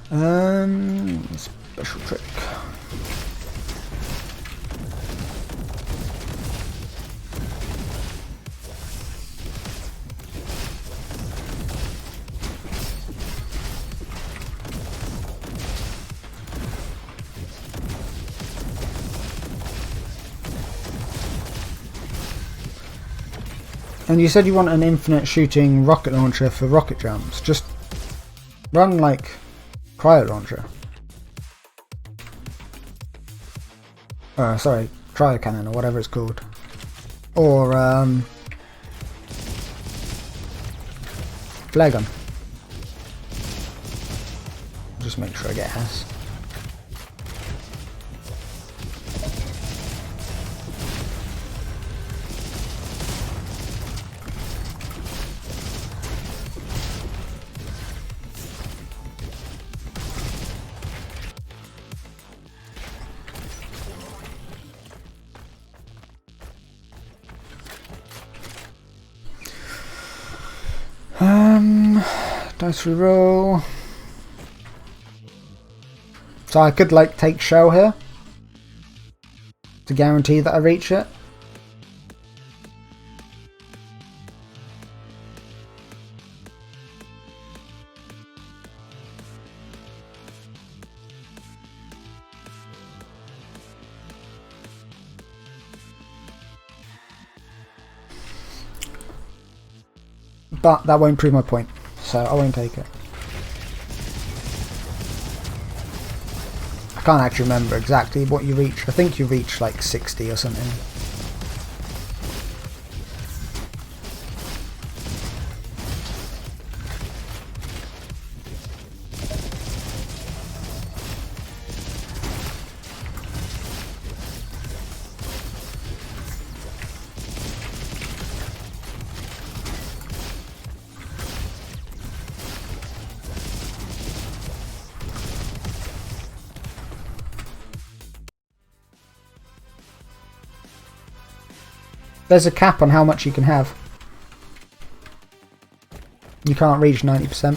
Special trick. And you said you want an infinite shooting rocket launcher for rocket jumps. Just run like cryo launcher. Sorry, cryo cannon or whatever it's called. Or flare gun. Just make sure I get S. Dice reroll. So I could like take shell here to guarantee that I reach it. But that won't prove my point, so I won't take it. I can't actually remember exactly what you reach. I think you reach like 60 or something. There's a cap on how much you can have. You can't reach 90%.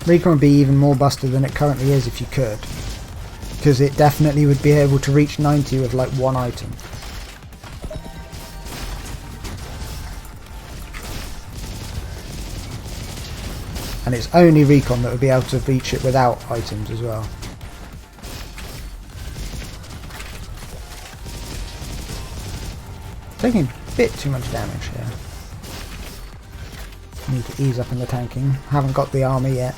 Recon would be even more busted than it currently is if you could. Because it definitely would be able to reach 90 with like one item. And it's only Recon that would be able to reach it without items as well. Taking a bit too much damage here. Need to ease up in the tanking. Haven't got the armour yet.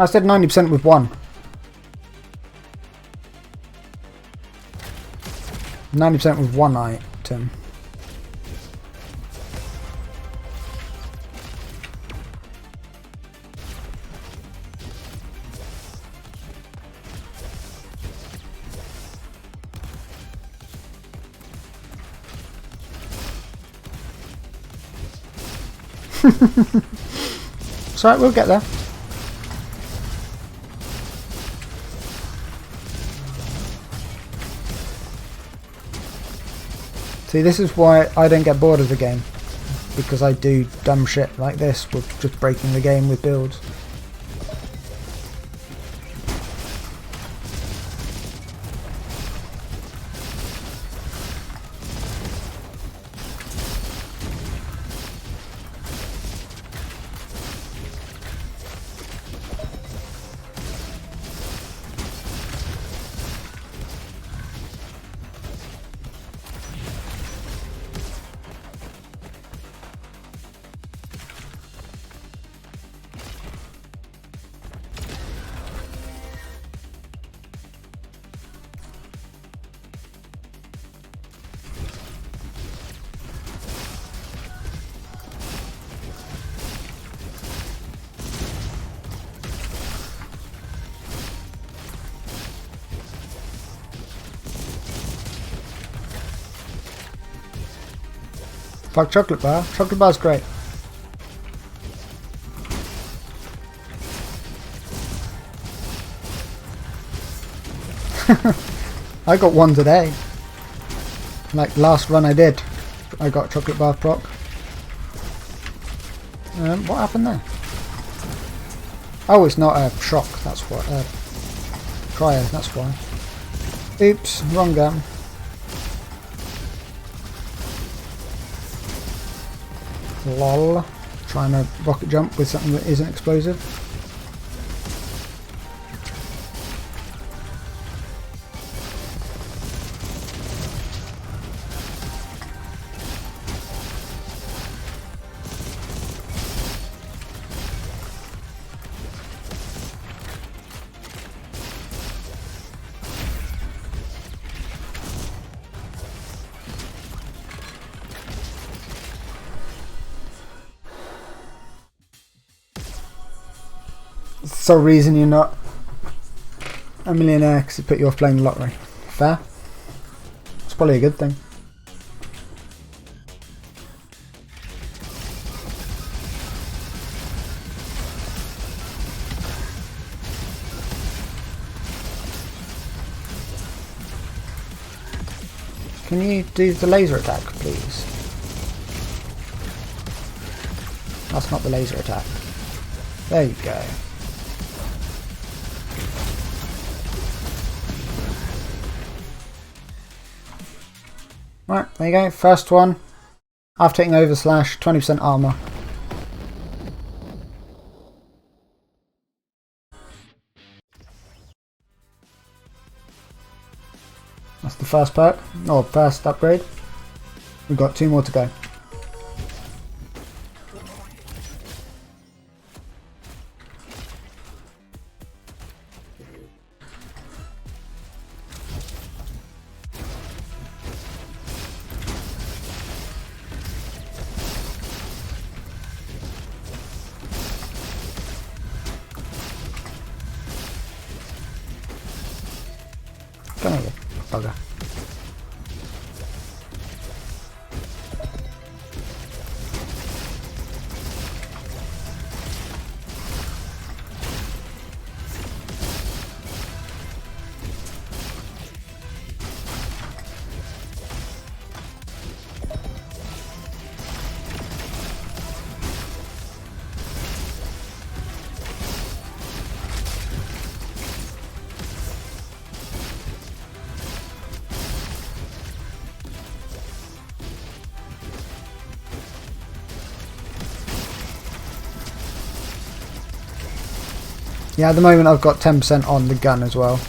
I said 90% with one. 90% with one item. It's alright, we'll get there. See, this is why I don't get bored of the game, because I do dumb shit like this with just breaking the game with builds. Fuck chocolate bar. Chocolate bar's great. I got one today. Like last run I did, I got chocolate bar proc. What happened there? Oh, it's not a shock, that's what. Cryo, that's why. Oops, wrong gun. Lol. Trying to rocket jump with something that isn't explosive. So reason you're not a millionaire because you put you off playing the lottery. Fair. It's probably a good thing. Can you do the laser attack, please? That's not the laser attack. There you go. Right, there you go. First one. After taking over slash 20% armour. That's the first perk, or first upgrade. We've got 2 more to go. Come here, bugger. Yeah, at the moment I've got 10% on the gun as well.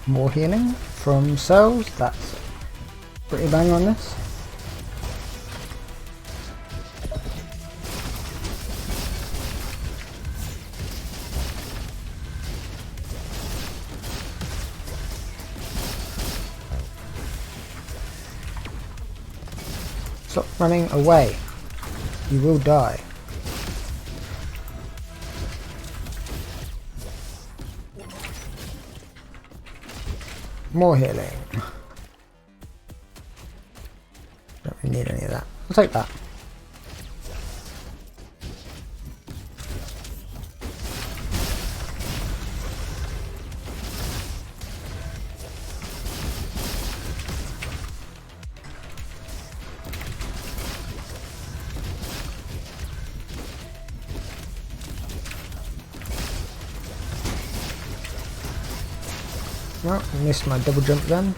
More healing from cells, that's pretty bang on this. Stop running away, you will die. More healing. Don't really need any of that. I'll take that. Well, missed my double jump then.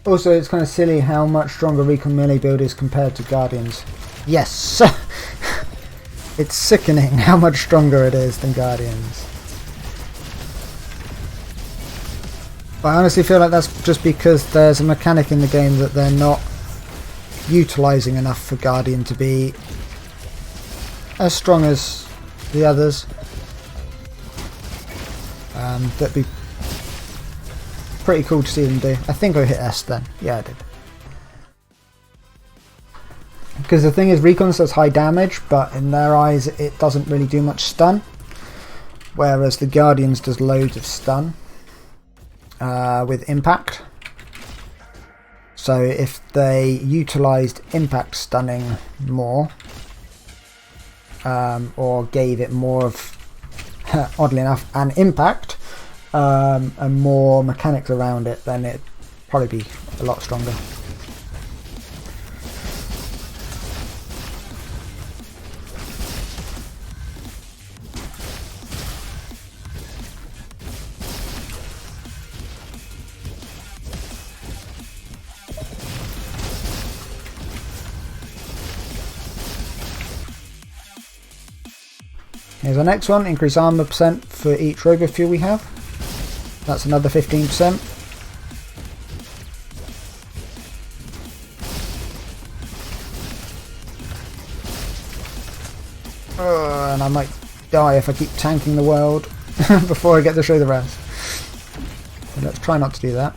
Also, it's kind of silly how much stronger Recon melee build is compared to Guardians. Yes! It's sickening how much stronger it is than Guardians. But I honestly feel like that's just because there's a mechanic in the game that they're not utilising enough for Guardian to be as strong as the others. That'd be pretty cool to see them do. I think I hit S then. Yeah, I did. Because the thing is, Recon does high damage, but in their eyes it doesn't really do much stun. Whereas the Guardians does loads of stun with impact. So if they utilised impact stunning more, or gave it more of, oddly enough, an impact, and more mechanics around it, then it'd probably be a lot stronger. Here's our next one, increase armour percent for each Robofuel we have. That's another 15%. And I might die if I keep tanking the world before I get to show the rest. So let's try not to do that.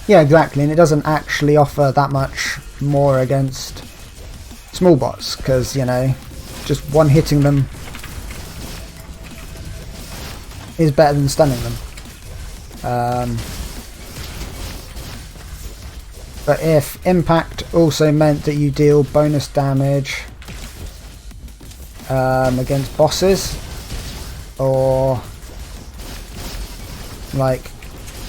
Yeah, exactly, and it doesn't actually offer that much more against small bots, because, you know, just one hitting them is better than stunning them. But if impact also meant that you deal bonus damage against bosses, or like,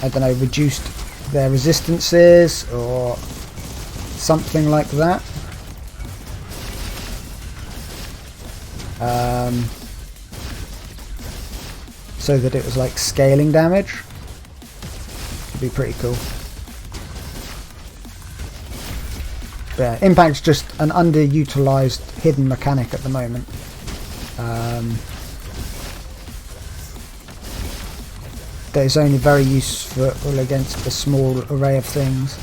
I don't know, reduced their resistances or something like that, so that it was like scaling damage, would be pretty cool. But yeah, impact's just an underutilized hidden mechanic at the moment. That is only very useful against a small array of things.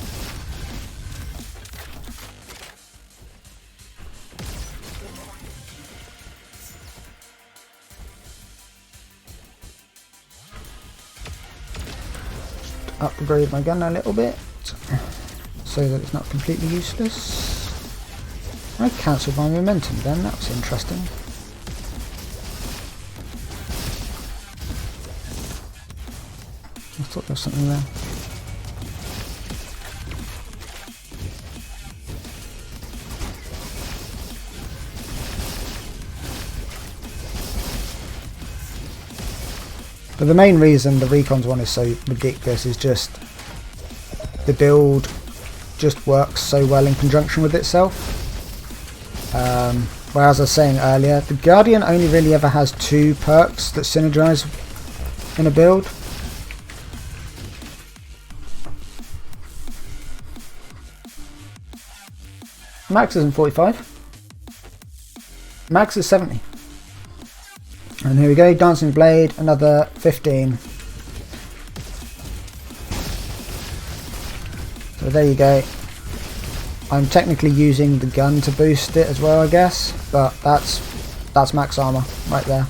Just upgrade my gun a little bit so that it's not completely useless. I cancelled my momentum then, that was interesting. I thought there was something there. But the main reason the Recon's one is so ridiculous is just the build just works so well in conjunction with itself. Whereas I was saying earlier, the Guardian only really ever has 2 perks that synergize in a build. Max isn't 45. Max is 70. And here we go, Dancing Blade, another 15. So there you go. I'm technically using the gun to boost it as well, I guess, but that's max armor right there.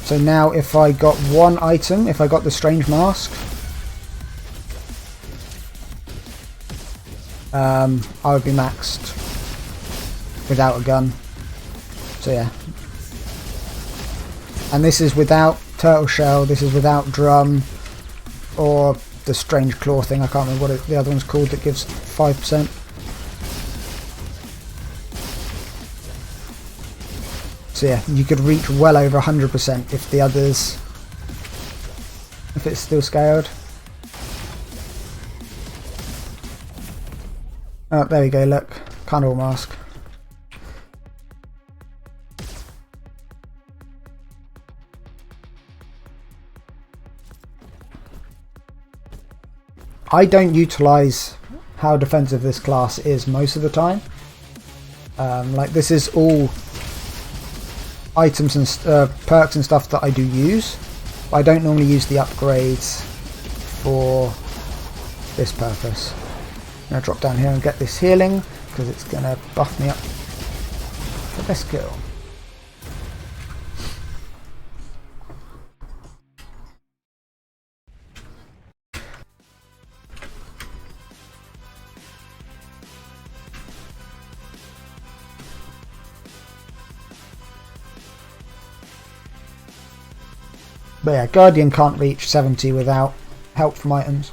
So now if I got one item, if I got the strange mask, I would be maxed without a gun. So yeah. And this is without turtle shell, this is without drum, or the strange claw thing, I can't remember what the other one's called that gives 5%. So yeah, you could reach well over 100% if the others, if it's still scaled. Oh, there we go, look. Carnival mask. I don't utilise how defensive this class is most of the time. Like, this is all items and perks and stuff that I do use, but I don't normally use the upgrades for this purpose. I'm going to drop down here and get this healing, because it's going to buff me up for this kill. But yeah, Guardian can't reach 70 without help from items.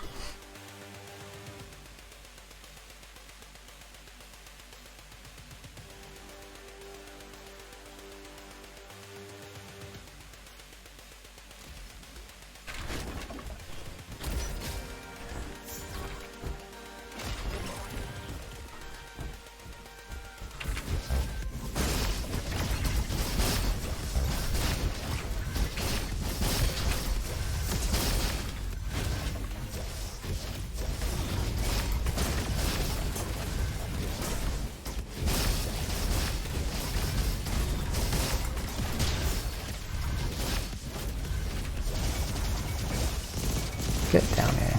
Get down here.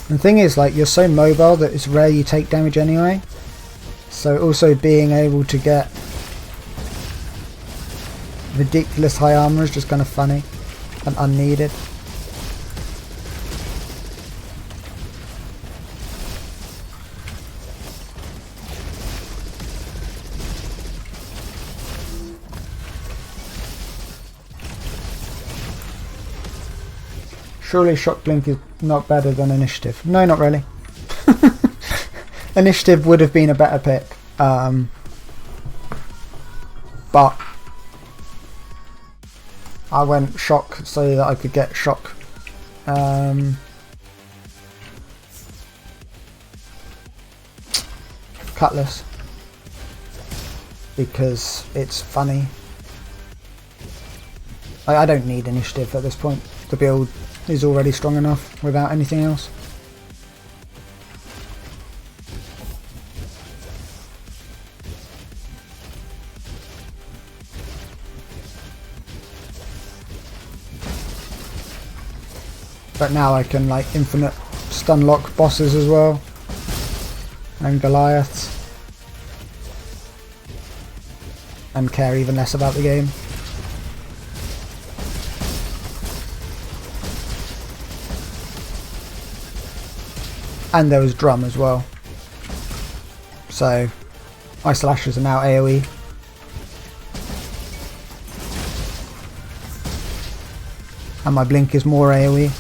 The thing is, like, you're so mobile that it's rare you take damage anyway. So also being able to get ridiculous high armor is just kind of funny and unneeded. Surely Shock Blink is not better than Initiative. No, not really. Initiative would have been a better pick. But I went Shock so that I could get Shock. Cutlass. Because it's funny. I don't need Initiative at this point. The build is already strong enough without anything else. But now I can, like, infinite stun lock bosses as well, and Goliaths, and care even less about the game. And there was Drum as well. So my slashes are now AoE. And my blink is more AoE.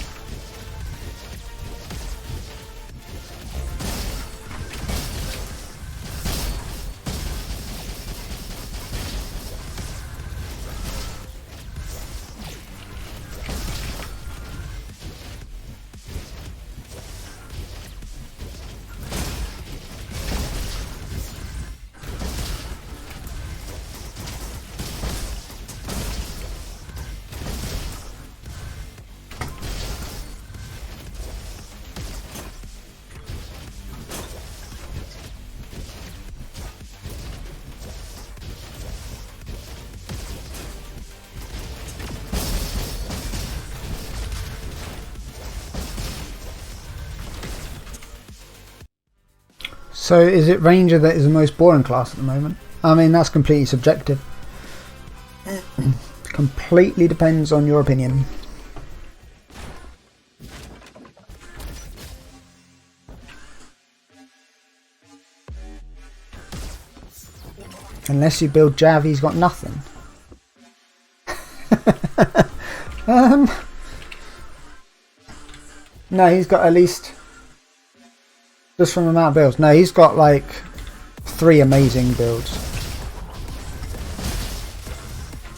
So is it Ranger that is the most boring class at the moment? I mean, that's completely subjective. Completely depends on your opinion. Unless you build Jav, he's got nothing. No, he's got at least, just from the amount of builds, no, he's got like 3 amazing builds.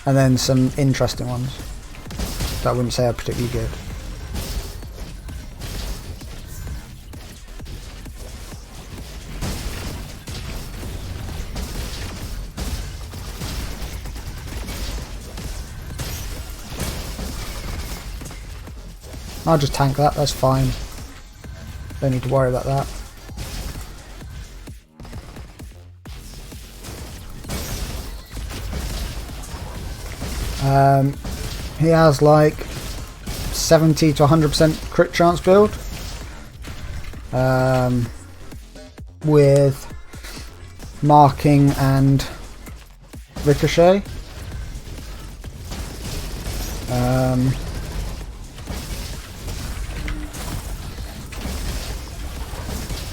And then some interesting ones that I wouldn't say are particularly good. I'll just tank that, that's fine. Don't need to worry about that. He has like 70 to 100% crit chance build. With marking and ricochet.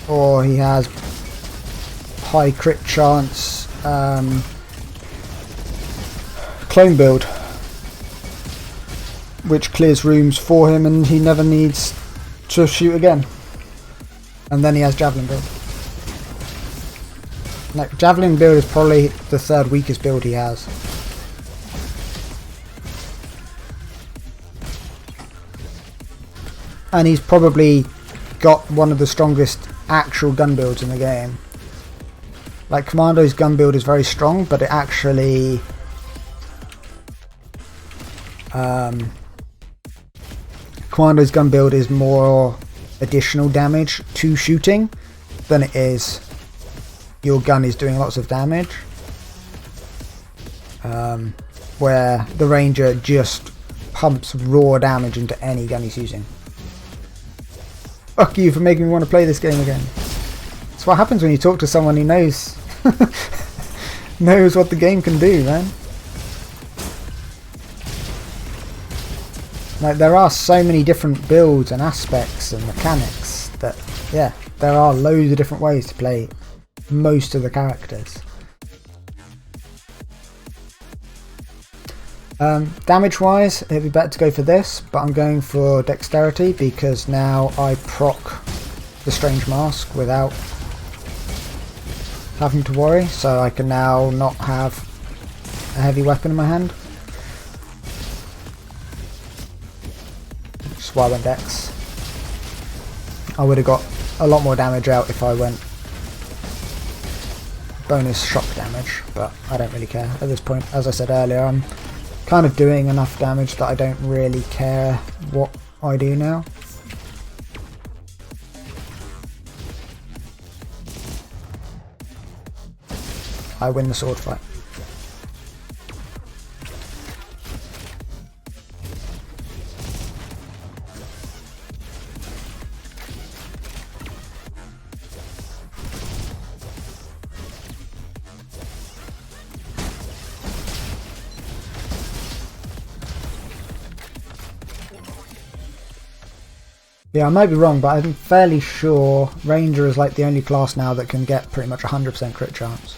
Or he has high crit chance clone build, which clears rooms for him and he never needs to shoot again. And then he has javelin build. Like, javelin build is probably the 3rd weakest build he has. And he's probably got one of the strongest actual gun builds in the game. Like, Commando's gun build is very strong, but it actually Commando's gun build is more additional damage to shooting than it is your gun is doing lots of damage, where the Ranger just pumps raw damage into any gun he's using. Fuck you for making me want to play this game again. That's what happens when you talk to someone who knows knows what the game can do, man. Like, there are so many different builds and aspects and mechanics that, yeah, there are loads of different ways to play most of the characters. Damage wise, it'd be better to go for this, but I'm going for dexterity because now I proc the strange mask without having to worry, so I can now not have a heavy weapon in my hand. Which is why I went dex. I would have got a lot more damage out if I went bonus shock damage, but I don't really care at this point. As I said earlier, I'm kind of doing enough damage that I don't really care what I do now. I win the sword fight. Yeah, I might be wrong, but I'm fairly sure Ranger is like the only class now that can get pretty much 100% crit chance.